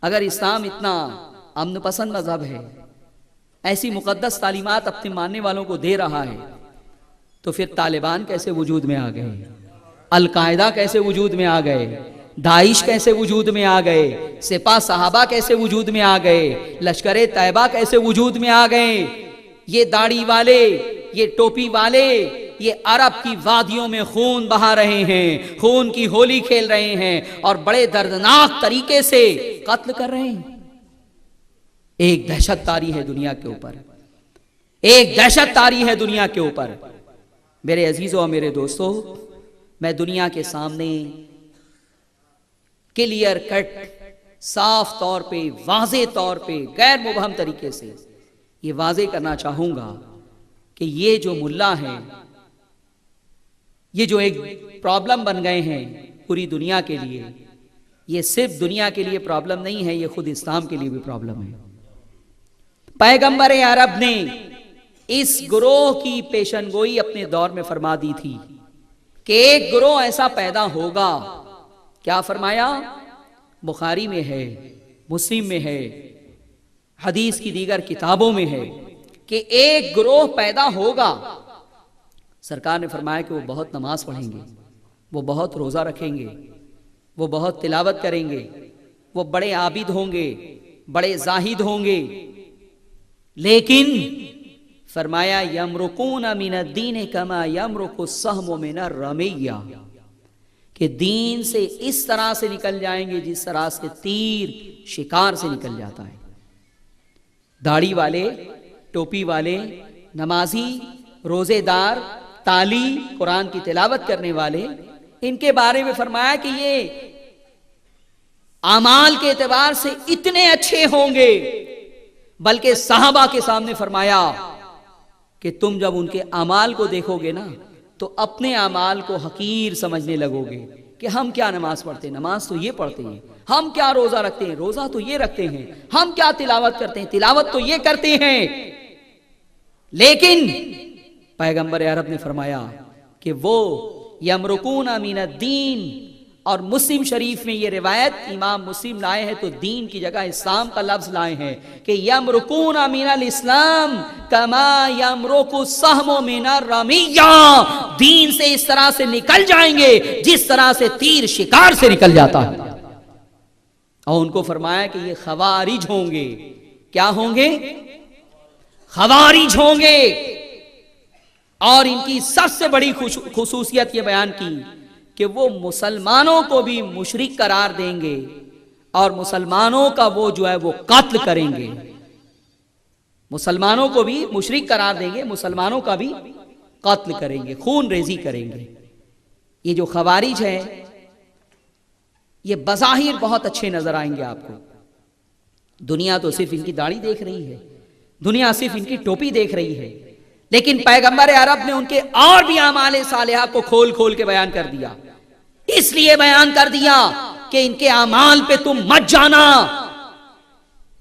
اگر اسلام اتنا امن پسند مذہب ہے، ایسی مقدس تعلیمات اپنے ماننے والوں کو دے رہا ہے، تو پھر طالبان کیسے وجود میں آ گئے؟ القاعدہ کیسے وجود میں آ گئے؟ داعش کیسے وجود میں آ گئے؟ سپاہ صحابہ کیسے وجود میں آ گئے؟ لشکر طیبہ کیسے وجود میں آ گئے؟ یہ داڑھی والے، یہ ٹوپی والے، یہ عرب کی وادیوں میں خون بہا رہے ہیں، خون کی ہولی کھیل رہے ہیں اور بڑے دردناک طریقے سے قتل کر رہے ہیں۔ ایک دہشت طاری ہے دنیا کے اوپر، ایک دہشت طاری ہے دنیا کے اوپر۔ میرے عزیزوں اور میرے دوستوں، میں دنیا کے سامنے کلیئر کٹ، صاف طور پہ، واضح طور پہ، غیر مبہم طریقے سے یہ واضح کرنا چاہوں گا کہ یہ جو ملا ہیں، یہ جو ایک پرابلم بن گئے ہیں پوری دنیا کے لیے، یہ صرف دنیا کے لیے پرابلم نہیں ہے، یہ خود اسلام کے لیے بھی پرابلم ہے۔ پیغمبر عرب نے اس گروہ کی پیشن گوئی اپنے دور میں فرما دی تھی کہ ایک گروہ ایسا پیدا ہوگا۔ کیا فرمایا؟ بخاری میں ہے، مسلم میں ہے، حدیث کی دیگر کتابوں میں ہے کہ ایک گروہ پیدا ہوگا۔ سرکار نے فرمایا کہ وہ بہت نماز پڑھیں گے، وہ بہت روزہ رکھیں گے، وہ بہت تلاوت کریں گے، وہ بڑے عابد ہوں گے، بڑے زاہد ہوں گے، لیکن فرمایا یمرقون من الدین کما یمرق السهم من الرمیہ، کہ دین سے اس طرح سے نکل جائیں گے جس طرح سے تیر شکار سے نکل جاتا ہے۔ داڑھی والے، ٹوپی والے، نمازی، روزے دار، تالی، قرآن کی تلاوت کرنے والے، ان کے بارے میں فرمایا کہ یہ اعمال کے اعتبار سے اتنے اچھے ہوں گے، بلکہ صحابہ کے سامنے فرمایا کہ تم جب ان کے اعمال کو دیکھو گے نا تو اپنے اعمال کو حقیر سمجھنے لگو گے کہ ہم کیا نماز پڑھتے ہیں، نماز تو یہ پڑھتے ہیں، ہم کیا روزہ رکھتے ہیں، روزہ تو یہ رکھتے ہیں، ہم کیا تلاوت کرتے ہیں، تلاوت تو یہ کرتے ہیں۔ لیکن پیغمبر عرب نے فرمایا کہ وہ یمرقون من الدین، اور مسلم شریف میں یہ روایت امام مسلم لائے ہیں تو دین کی جگہ اسلام کا لفظ لائے ہیں کہ یمرقون من الاسلام کما یمرق السهم من الرمیہ، دین سے اس طرح سے نکل جائیں گے جس طرح سے تیر شکار سے نکل جاتا ہے۔ اور ان کو فرمایا کہ یہ خوارج ہوں گے۔ کیا ہوں گے؟ خوارج ہوں گے۔ اور ان کی سب سے بڑی خصوصیت یہ بیان کی کہ وہ مسلمانوں کو بھی مشرک قرار دیں گے اور مسلمانوں کا وہ جو ہے وہ قتل کریں گے، مسلمانوں کو بھی مشرک قرار دیں گے، مسلمانوں کا بھی قتل کریں گے، خون ریزی کریں گے۔ یہ جو خوارج ہیں یہ بظاہر بہت اچھے نظر آئیں گے آپ کو، دنیا تو صرف ان کی داڑھی دیکھ رہی ہے، دنیا صرف ان کی ٹوپی دیکھ رہی ہے، لیکن پیغمبر عرب نے ان کے اور بھی اعمال صالحہ کو کھول کھول کے بیان کر دیا۔ اس لیے بیان کر دیا کہ ان کے اعمال پہ تم مت جانا،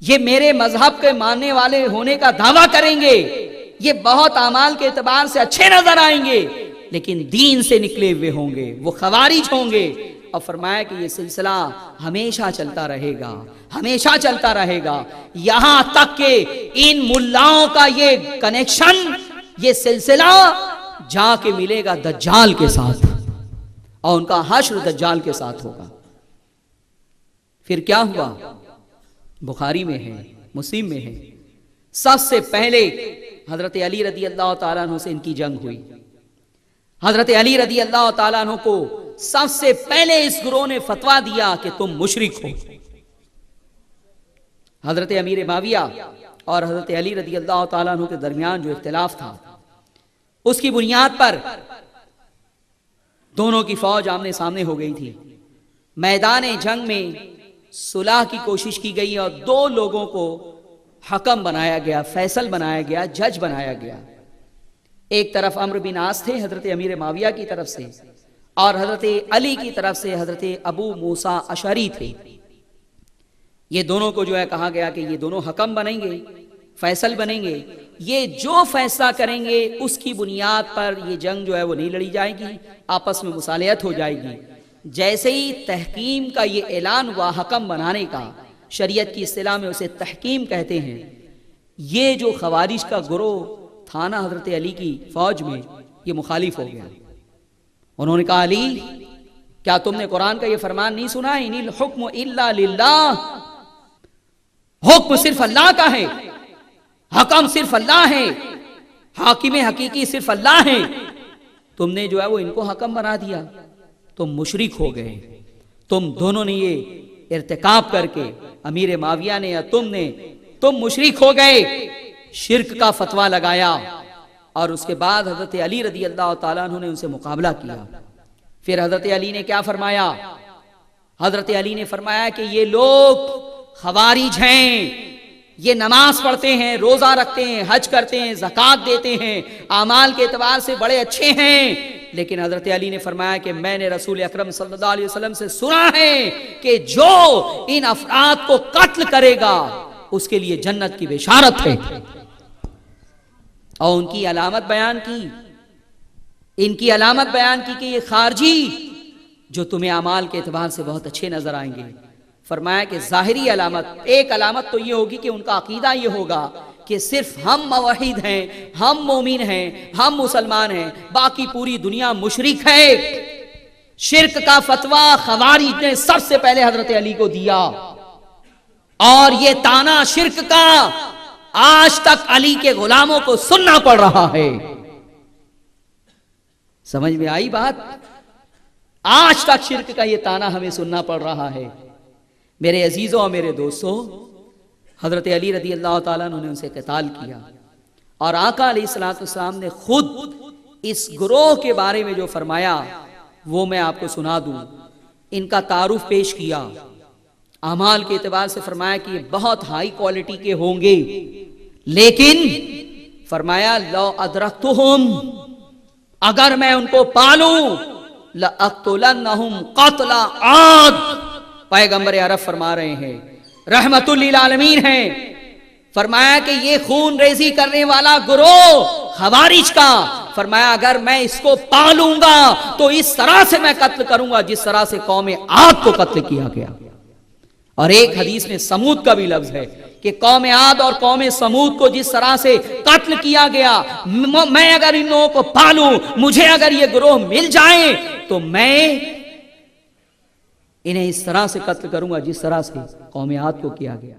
یہ میرے مذہب کے ماننے والے ہونے کا دعویٰ کریں گے، یہ بہت اعمال کے اعتبار سے اچھے نظر آئیں گے لیکن دین سے نکلے ہوئے ہوں گے، وہ خوارج ہوں گے۔ اور فرمایا کہ یہ سلسلہ ہمیشہ چلتا رہے گا، ہمیشہ چلتا رہے گا، یہاں تک کہ ان ملاؤں کا یہ کنیکشن، یہ سلسلہ جا کے ملے گا دجال کے ساتھ، اور ان کا حشر دجال کے ساتھ ہوگا۔ پھر کیا ہوا؟ بخاری میں ہے، مسلم میں ہے، سب سے پہلے حضرت علی رضی اللہ تعالیٰ عنہ سے ان کی جنگ ہوئی۔ حضرت علی رضی اللہ تعالیٰ عنہ کو سب سے پہلے اس گروہ نے فتویٰ دیا کہ تم مشرک ہو۔ حضرت امیر معاویہ اور حضرت علی رضی اللہ تعالیٰ عنہ کے درمیان جو اختلاف تھا، اس کی بنیاد پر دونوں کی فوج آمنے سامنے ہو گئی تھی۔ میدان جنگ میں صلح کی کوشش کی گئی اور دو لوگوں کو حکم بنایا گیا، فیصل بنایا گیا، جج بنایا گیا۔ ایک طرف عمرو بن عاص تھے حضرت امیر معاویہ کی طرف سے، اور حضرت علی کی طرف سے حضرت ابو موسیٰ اشعری تھے۔ یہ دونوں کو جو ہے کہا گیا کہ یہ دونوں حکم بنیں گے، فیصل بنیں گے، یہ جو فیصلہ کریں گے اس کی بنیاد پر یہ جنگ جو ہے وہ نہیں لڑی جائے گی، آپس میں مصالحت ہو جائے گی۔ جیسے ہی تحکیم کا یہ اعلان ہوا حکم بنانے کا، شریعت کی اصطلاح میں اسے تحکیم کہتے ہیں. یہ جو خوارج کا گروہ تھا نا حضرت علی کی فوج میں، یہ مخالف ہو گیا. انہوں نے کہا علی کیا تم نے قرآن کا یہ فرمان نہیں سنا؟ ان الحکم الا للہ، حکم صرف اللہ کا ہے، حکم صرف اللہ ہے، حاکم حقیقی صرف اللہ ہے. تم نے جو ہے وہ ان کو حکم بنا دیا، تم مشرک ہو گئے. تم دونوں نے یہ ارتکاب کر کے، امیر معاویہ نے یا تم مشرک ہو گئے. شرک کا فتویٰ لگایا اور اس کے بعد حضرت علی رضی اللہ تعالیٰ عنہ نے ان سے مقابلہ کیا. پھر حضرت علی نے کیا فرمایا؟ حضرت علی نے فرمایا کہ یہ لوگ خوارج ہیں، یہ نماز پڑھتے ہیں، روزہ رکھتے ہیں، حج کرتے ہیں، زکوٰۃ دیتے ہیں، اعمال کے اعتبار سے بڑے اچھے ہیں، لیکن حضرت علی نے فرمایا کہ میں نے رسول اکرم صلی اللہ علیہ وسلم سے سنا ہے کہ جو ان افراد کو قتل کرے گا اس کے لیے جنت کی بشارت ہے. اور ان کی علامت بیان کی، ان کی علامت بیان کی کہ یہ خارجی جو تمہیں اعمال کے اعتبار سے بہت اچھے نظر آئیں گے. فرمایا کہ ظاہری علامت، ایک علامت تو یہ ہوگی کہ ان کا عقیدہ یہ ہوگا کہ صرف ہم موحد ہیں، ہم مومن ہیں، ہم مسلمان ہیں، باقی پوری دنیا مشرک ہے. شرک کا فتویٰ خوارج نے سب سے پہلے حضرت علی کو دیا، اور یہ تانا شرک کا آج تک علی کے غلاموں کو سننا پڑ رہا ہے. سمجھ میں آئی بات؟ آج تک شرک کا یہ تانا ہمیں سننا پڑ رہا ہے. میرے عزیزوں اور میرے دوستوں، حضرت علی رضی اللہ تعالیٰ عنہ نے ان سے قتال کیا، اور آقا علیہ الصلوۃ والسلام نے خود اس گروہ کے بارے میں جو فرمایا وہ میں آپ کو سنا دوں. ان کا تعارف پیش کیا. اعمال کے اعتبار سے فرمایا کہ یہ بہت ہائی کوالٹی کے ہوں گے، لیکن فرمایا لو ادرکتہم، اگر میں ان کو پالوں لأقتلنہم قتل عاد. پیغمبر عرب فرما رہے ہیں، رحمت للعالمین ہیں، فرمایا کہ یہ خون ریزی کرنے والا گروہ خوارج کا، فرمایا اگر میں اس کو پالوں گا تو اس طرح سے میں قتل کروں گا جس طرح سے قوم عاد کو قتل کیا گیا. اور ایک حدیث میں سمود کا بھی لفظ ہے کہ قوم عاد اور قوم سمود کو جس طرح سے قتل کیا گیا، میں اگر ان لوگوں کو پالوں، مجھے اگر یہ گروہ مل جائیں تو میں انہیں اس طرح سے قتل کروں گا جس طرح سے قوم عاد کو کیا گیا.